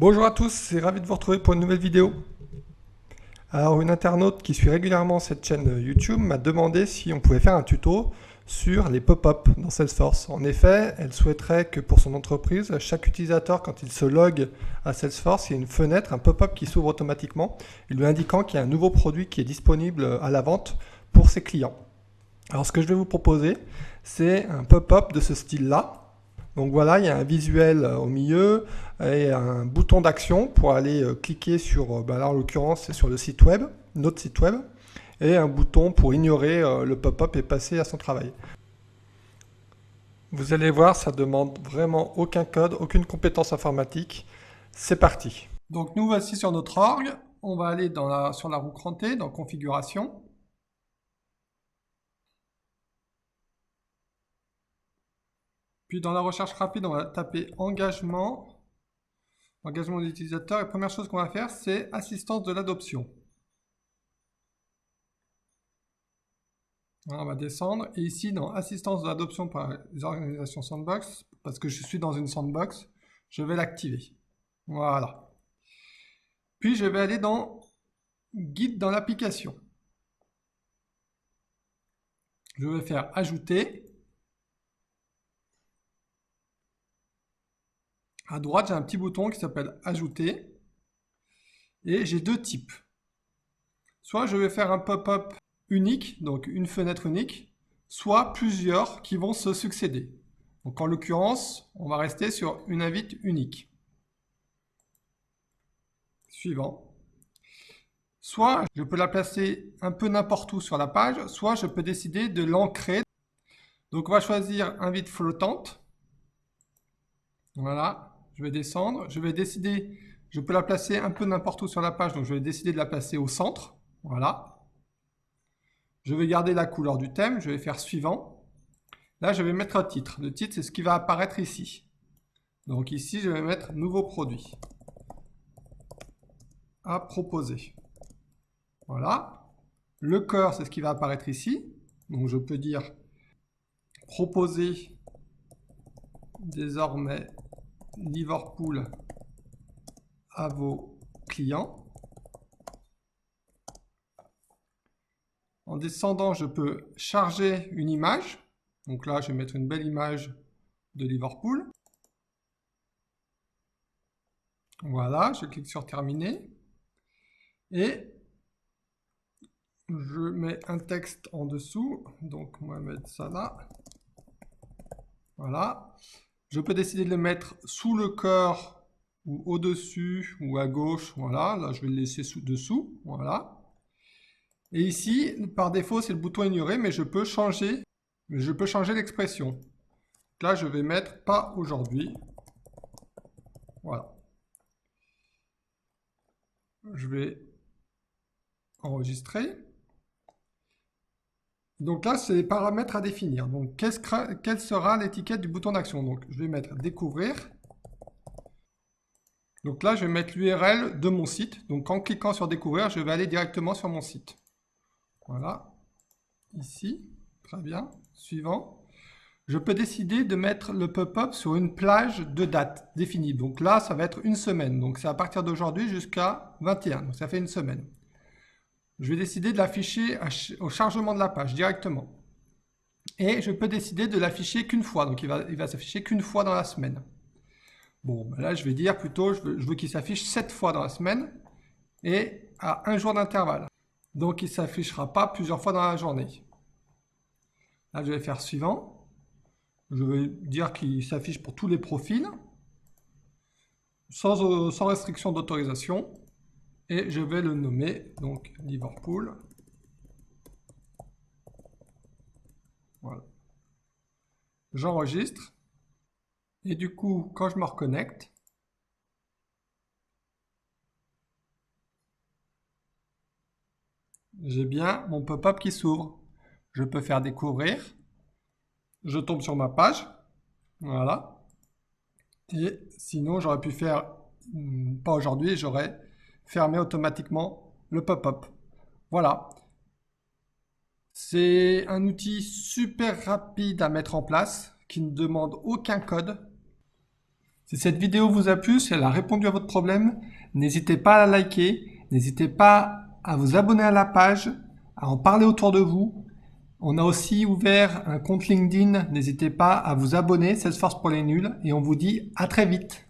Bonjour à tous, c'est ravi de vous retrouver pour une nouvelle vidéo. Alors une internaute qui suit régulièrement cette chaîne YouTube m'a demandé si on pouvait faire un tuto sur les pop-up dans Salesforce. En effet, elle souhaiterait que pour son entreprise, chaque utilisateur quand il se log à Salesforce, il y ait une fenêtre, un pop-up qui s'ouvre automatiquement, lui indiquant qu'il y a un nouveau produit qui est disponible à la vente pour ses clients. Alors ce que je vais vous proposer, c'est un pop-up de ce style-là. Donc voilà, il y a un visuel au milieu et un bouton d'action pour aller cliquer sur, là en l'occurrence c'est sur le site web, notre site web, et un bouton pour ignorer le pop-up et passer à son travail. Vous allez voir, ça demande vraiment aucun code, aucune compétence informatique. C'est parti. Donc nous voici sur notre org, on va aller sur la roue crantée, dans configuration. Puis dans la recherche rapide, on va taper engagement d'utilisateur. Et première chose qu'on va faire, c'est assistance de l'adoption. On va descendre. Et ici, dans assistance de l'adoption par les organisations sandbox, parce que je suis dans une sandbox, je vais l'activer. Voilà. Puis je vais aller dans guide dans l'application. Je vais faire ajouter. À droite, j'ai un petit bouton qui s'appelle ajouter. Et j'ai deux types. Soit je vais faire un pop-up unique, donc une fenêtre unique, soit plusieurs qui vont se succéder. Donc en l'occurrence, on va rester sur une invite unique. Suivant. Soit je peux la placer un peu n'importe où sur la page, soit je peux décider de l'ancrer. Donc on va choisir invite flottante. Voilà, je vais descendre. Je vais décider, je peux la placer un peu n'importe où sur la page, donc je vais décider de la placer au centre. Voilà. Je vais garder la couleur du thème, je vais faire suivant. Là, je vais mettre un titre. Le titre, c'est ce qui va apparaître ici. Donc ici, je vais mettre nouveau produit à proposer. Voilà. Le cœur, c'est ce qui va apparaître ici. Donc je peux dire proposer désormais Liverpool à vos clients. En descendant, je peux charger une image. Donc là, je vais mettre une belle image de Liverpool. Voilà, je clique sur terminer. Et je mets un texte en dessous. Donc on va mettre ça là. Voilà. Je peux décider de le mettre sous le cœur ou au-dessus ou à gauche. Voilà, là je vais le laisser dessous. Voilà. Et ici, par défaut, c'est le bouton ignorer, mais je peux changer l'expression. Là, je vais mettre pas aujourd'hui. Voilà. Je vais enregistrer. Donc là, c'est les paramètres à définir. Donc, quelle sera l'étiquette du bouton d'action? Donc, je vais mettre découvrir. Donc là, je vais mettre l'URL de mon site. Donc, en cliquant sur découvrir, je vais aller directement sur mon site. Voilà. Ici. Très bien. Suivant. Je peux décider de mettre le pop-up sur une plage de date définie. Donc là, ça va être une semaine. Donc c'est à partir d'aujourd'hui jusqu'à 21. Donc ça fait une semaine. Je vais décider de l'afficher au chargement de la page directement. Et je peux décider de l'afficher qu'une fois. Donc il va s'afficher qu'une fois dans la semaine. Bon, ben là je vais dire plutôt, je veux qu'il s'affiche 7 fois dans la semaine et à un jour d'intervalle. Donc il ne s'affichera pas plusieurs fois dans la journée. Là je vais faire suivant. Je vais dire qu'il s'affiche pour tous les profils, sans restriction d'autorisation. Et je vais le nommer, donc Liverpool. Voilà. J'enregistre. Et du coup, quand je me reconnecte, j'ai bien mon pop-up qui s'ouvre. Je peux faire découvrir. Je tombe sur ma page. Voilà. Et sinon, j'aurais pu faire, pas aujourd'hui, j'aurais fermé automatiquement le pop-up. Voilà. C'est un outil super rapide à mettre en place, qui ne demande aucun code. Si cette vidéo vous a plu, si elle a répondu à votre problème, n'hésitez pas à la liker, n'hésitez pas à vous abonner à la page, à en parler autour de vous. On a aussi ouvert un compte LinkedIn, n'hésitez pas à vous abonner, Salesforce pour les nuls, et on vous dit à très vite.